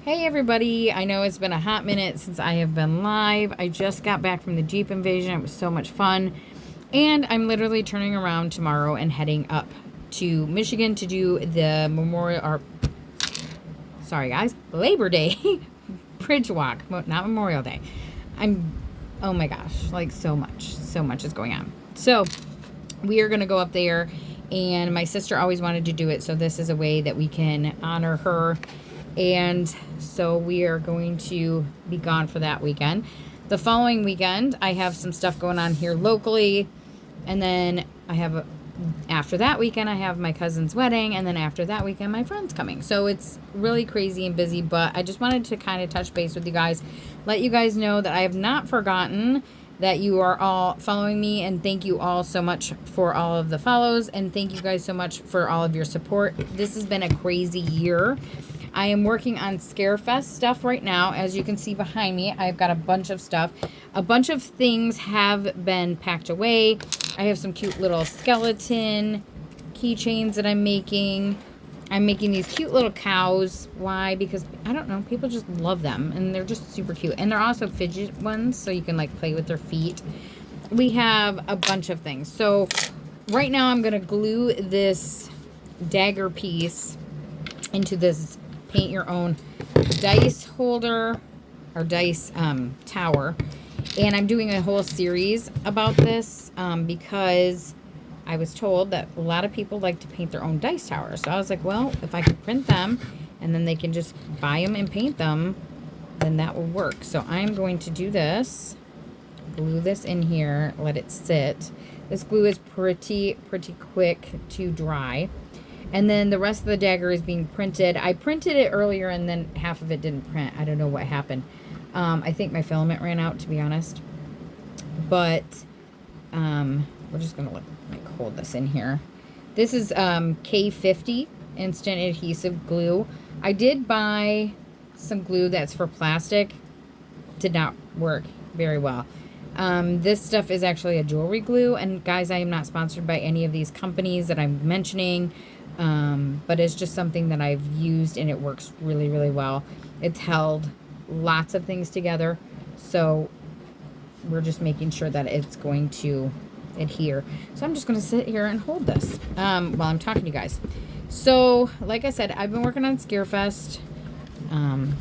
Hey everybody, I know it's been a hot minute since I have been live. I just got back from the Jeep invasion. It was so much fun. And I'm literally turning around tomorrow and heading up to Michigan to do the sorry guys, Labor Day Bridge Walk, not Memorial Day. Oh my gosh, like so much is going on. So we are going to go up there, and my sister always wanted to do it, so this is a way that we can honor her. And so we are going to be gone for that weekend. The following weekend, I have some stuff going on here locally. And then after that weekend, I have my cousin's wedding. And then after that weekend, my friend's coming. So it's really crazy and busy. But I just wanted to kind of touch base with you guys. Let you guys know that I have not forgotten that you are all following me. And thank you all so much for all of the follows. And thank you guys so much for all of your support. This has been a crazy year. I am working on Scarefest stuff right now. As you can see behind me, I've got a bunch of stuff. A bunch of things have been packed away. I have some cute little skeleton keychains that I'm making. I'm making these cute little cows. Why? Because, I don't know, people just love them. And they're just super cute. And they're also fidget ones, so you can, like, play with their feet. We have a bunch of things. So, right now I'm going to glue this dagger piece into this paint your own dice holder or dice tower. And I'm doing a whole series about this because I was told that a lot of people like to paint their own dice towers. So I was like, well, if I could print them and then they can just buy them and paint them, then that will work. So I'm going to do this, glue this in here, let it sit. This glue is pretty quick to dry. And then the rest of the dagger is being printed. I printed it earlier and then half of it didn't print. I don't know what happened. I think my filament ran out, to be honest. But we're just going to hold this in here. This is K50 Instant Adhesive Glue. I did buy some glue that's for plastic. Did not work very well. This stuff is actually a jewelry glue. And guys, I am not sponsored by any of these companies that I'm mentioning. But it's just something that I've used and it works really, really well. It's held lots of things together. So we're just making sure that it's going to adhere. So I'm just going to sit here and hold this, while I'm talking to you guys. So like I said, I've been working on Scarefest,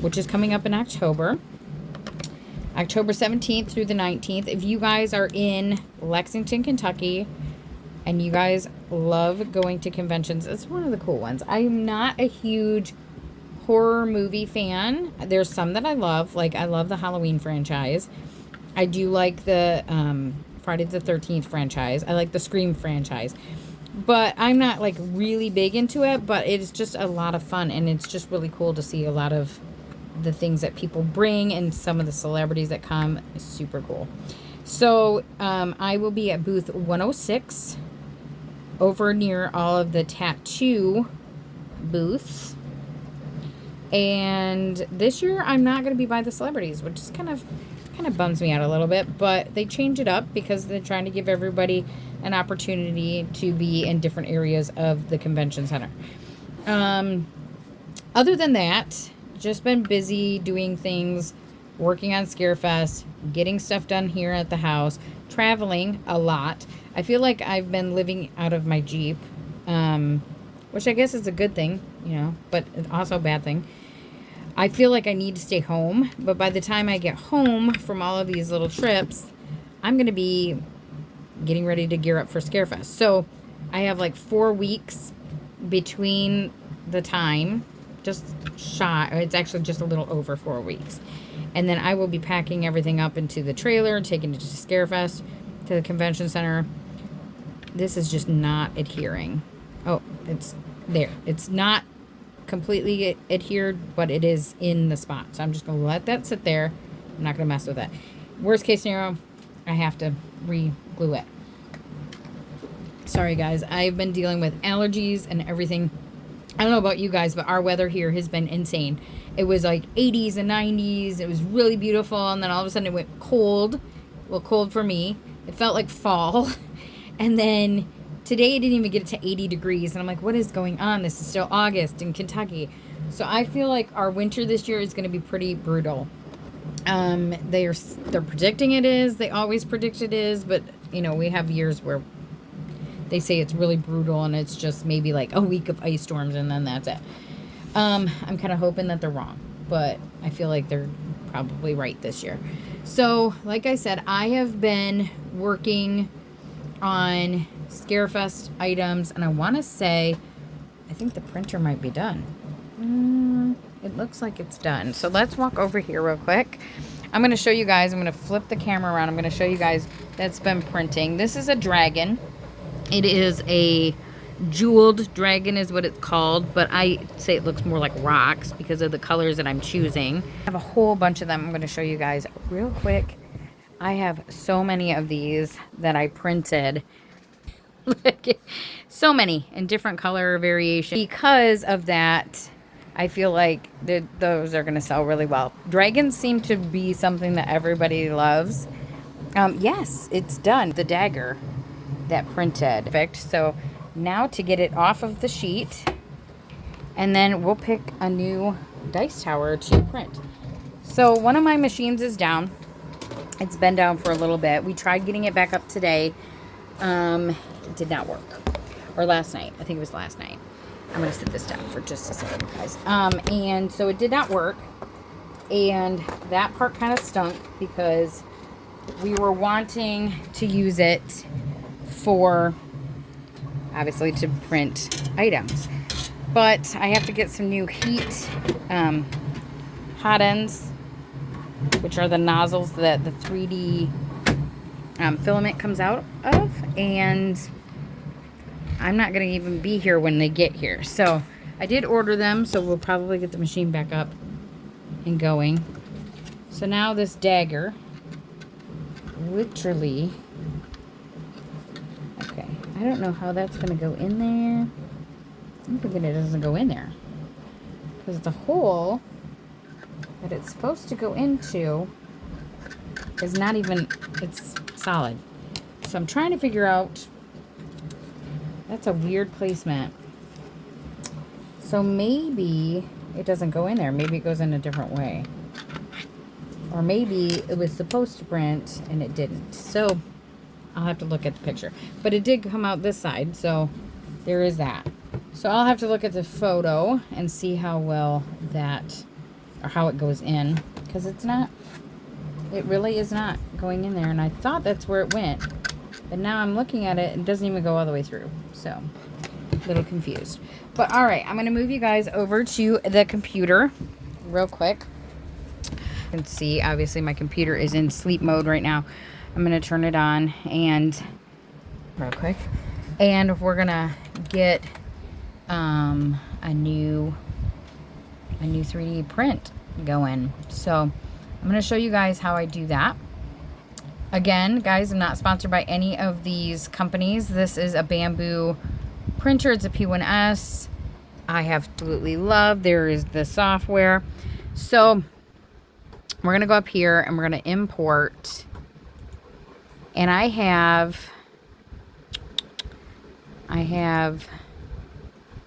which is coming up in October 17th through the 19th. If you guys are in Lexington, Kentucky, and you guys love going to conventions, it's one of the cool ones. I'm not a huge horror movie fan. There's some that I love. Like, I love the Halloween franchise. I do like the Friday the 13th franchise. I like the Scream franchise. But I'm not, like, really big into it. But it's just a lot of fun. And it's just really cool to see a lot of the things that people bring and some of the celebrities that come. It's super cool. So, I will be at booth 106 over near all of the tattoo booths. And this year I'm not going to be by the celebrities, which is kind of bums me out a little bit, but they change it up because they're trying to give everybody an opportunity to be in different areas of the convention center. Other than that, just been busy doing things, working on Scarefest, getting stuff done here at the house, traveling a lot. I feel like I've been living out of my Jeep, which I guess is a good thing, you know, but also a bad thing. I feel like I need to stay home, but by the time I get home from all of these little trips, I'm going to be getting ready to gear up for Scarefest. So I have like 4 weeks between the time, just shy, it's actually just a little over 4 weeks. And then I will be packing everything up into the trailer, taking it to Scarefest, to the convention center. This is just not adhering. Oh, it's there. It's not completely adhered, but it is in the spot. So I'm just going to let that sit there. I'm not going to mess with it. Worst case scenario, I have to re-glue it. Sorry, guys. I've been dealing with allergies and everything. I don't know about you guys, but our weather here has been insane. It was like 80s and 90s. It was really beautiful. And then all of a sudden it went cold. Well, cold for me. It felt like fall. And then today it didn't even get to 80 degrees. And I'm like, what is going on? This is still August in Kentucky. So I feel like our winter this year is going to be pretty brutal. They're predicting it is. They always predict it is, but you know, we have years where they say it's really brutal and it's just maybe like a week of ice storms and then that's it. I'm kind of hoping that they're wrong, but I feel like they're probably right this year. So, like I said, I have been working on Scarefest items, and I want to say, I think the printer might be done. It looks like it's done. So let's walk over here real quick. I'm going to show you guys, I'm going to flip the camera around. I'm going to show you guys that's been printing. This is a dragon. It is a jeweled dragon is what it's called, but I say it looks more like rocks because of the colors that I'm choosing. I have a whole bunch of them. I'm going to show you guys real quick. I have so many of these that I printed. So many in different color variation. Because of that, I feel like those are going to sell really well. Dragons seem to be something that everybody loves. Yes, it's done. The dagger that printed. Perfect. So now to get it off of the sheet, and then we'll pick a new dice tower to print. So one of my machines is down. It's been down for a little bit. We tried getting it back up today. It did not work. Or last night. I think it was last night. I'm going to sit this down for just a second, guys. And so it did not work. And that part kind of stunk because we were wanting to use it for, obviously, to print items. But I have to get some new heat hot ends, which are the nozzles that the 3D filament comes out of. And I'm not going to even be here when they get here. So I did order them, so we'll probably get the machine back up and going. So now this dagger, literally, okay, I don't know how that's going to go in there. I'm thinking it doesn't go in there because the hole that it's supposed to go into is not even, it's solid. So I'm trying to figure out, that's a weird placement. So maybe it doesn't go in there. Maybe it goes in a different way. Or maybe it was supposed to print and it didn't. So I'll have to look at the picture. But it did come out this side, so there is that. So I'll have to look at the photo and see how well that, or how it goes in. Because it's not, it really is not going in there. And I thought that's where it went. But now I'm looking at it, it doesn't even go all the way through. So, a little confused. But alright, I'm going to move you guys over to the computer real quick. You can see, obviously, my computer is in sleep mode right now. I'm going to turn it on and, real quick. And we're going to get a new 3D print going. So, I'm going to show you guys how I do that. Again, guys, I'm not sponsored by any of these companies. This is a Bamboo printer. It's a P1S. I absolutely love. There is the software. So we're going to go up here and we're going to import. And I have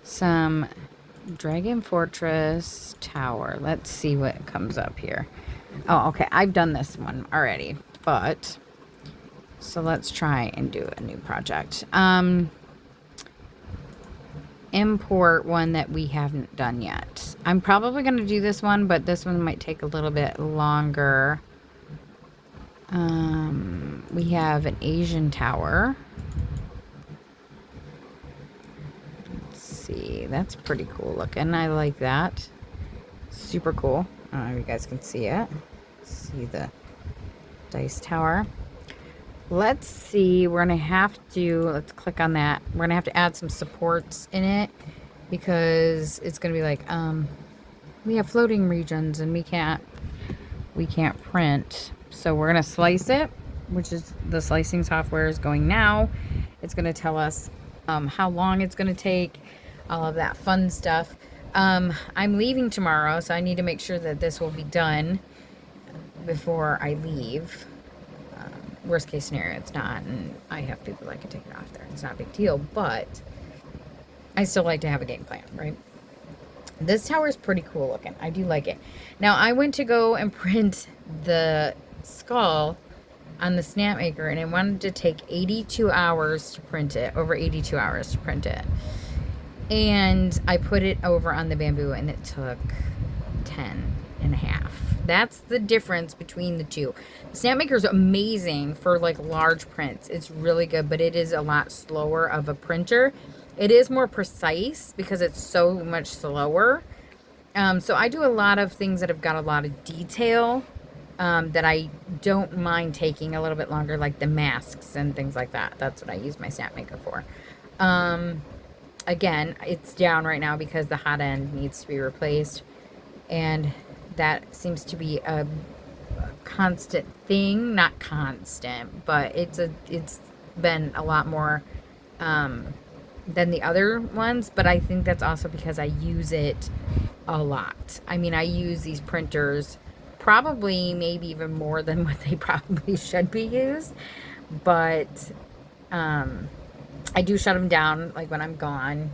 some Dragon Fortress Tower. Let's see what comes up here. Oh, okay. I've done this one already. But, so let's try and do a new project. Import one that we haven't done yet. I'm probably going to do this one, but this one might take a little bit longer. We have an Asian tower. Let's see. That's pretty cool looking. I like that. Super cool. I don't know if you guys can see it. See the dice tower. Let's see, we're gonna have to, let's click on that. We're gonna have to add some supports in it because it's gonna be like, we have floating regions and we can't print. So we're gonna slice it, which is the slicing software is going now. It's gonna tell us how long it's gonna take, all of that fun stuff. I'm leaving tomorrow, so I need to make sure that this will be done before I leave. Worst case scenario, it's not, and I have people that can take it off there. It's not a big deal, but I still like to have a game plan, right? This tower is pretty cool looking. I do like it. Now, I went to go and print the skull on the Snapmaker, and it wanted to take 82 hours to print it, over 82 hours to print it. And I put it over on the Bamboo, and it took 10 and a half. That's the difference between the two. The Snapmaker is amazing for like large prints. It's really good, but it is a lot slower of a printer. It is more precise because it's so much slower. So I do a lot of things that have got a lot of detail that I don't mind taking a little bit longer, like the masks and things like that. That's what I use my Snapmaker for. Again, it's down right now because the hot end needs to be replaced. And that seems to be a constant thing. Not constant, but it's been a lot more than the other ones, but I think that's also because I use it a lot. I mean, I use these printers probably maybe even more than what they probably should be used, but I do shut them down like when I'm gone.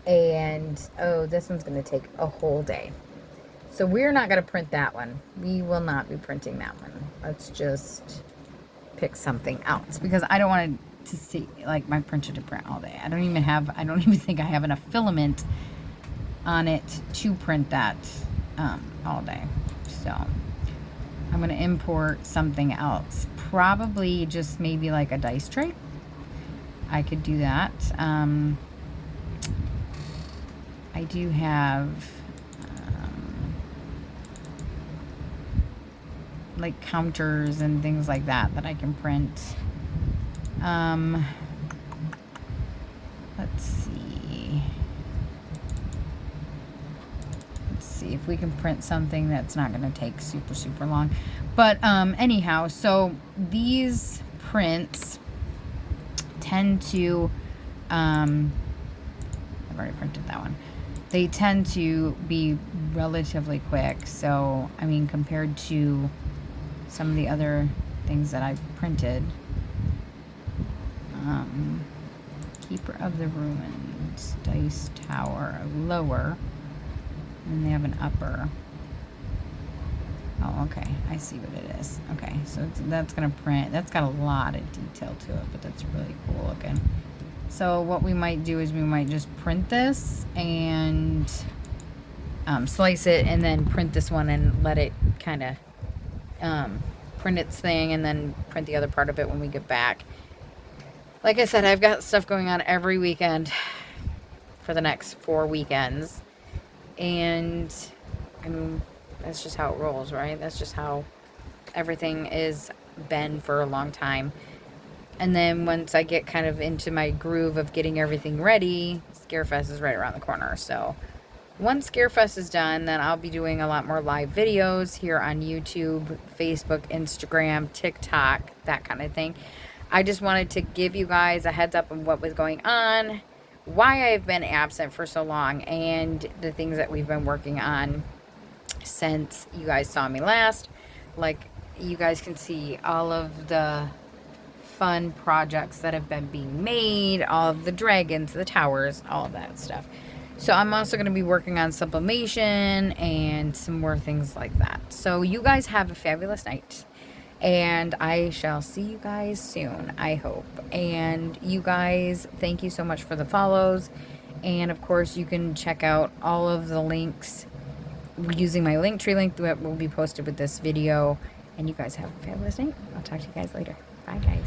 And oh, this one's going to take a whole day, so we're not going to print that one. We will not be printing that one. Let's just pick something else because I don't want to see like my printer to print all day. I don't even think I have enough filament on it to print that all day. So I'm going to import something else, probably just maybe like a dice tray. I could do that. I do have like counters and things like that I can print. Let's see. Let's see if we can print something that's not going to take super long. But anyhow, so these prints tend to, I've already printed that one. They tend to be relatively quick. So, I mean, compared to some of the other things that I've printed. Keeper of the Ruins, Dice Tower, lower, and they have an upper. Oh, okay, I see what it is. Okay, so that's gonna print. That's got a lot of detail to it, but that's really cool looking. So what we might do is we might just print this and slice it, and then print this one and let it kind of print its thing, and then print the other part of it when we get back. Like I said, I've got stuff going on every weekend for the next 4 weekends. And, I mean, that's just how it rolls, right? That's just how everything is been for a long time. And then once I get kind of into my groove of getting everything ready, Scarefest is right around the corner. So once Scarefest is done, then I'll be doing a lot more live videos here on YouTube, Facebook, Instagram, TikTok, that kind of thing. I just wanted to give you guys a heads up on what was going on, why I've been absent for so long, and the things that we've been working on since you guys saw me last. Like, you guys can see all of the fun projects that have been being made, all of the dragons, the towers, all of that stuff. So I'm also going to be working on sublimation and some more things like that. So you guys have a fabulous night. And I shall see you guys soon, I hope. And you guys, thank you so much for the follows. And of course, you can check out all of the links using my Linktree link that will be posted with this video. And you guys have a fabulous night. I'll talk to you guys later. Bye, guys.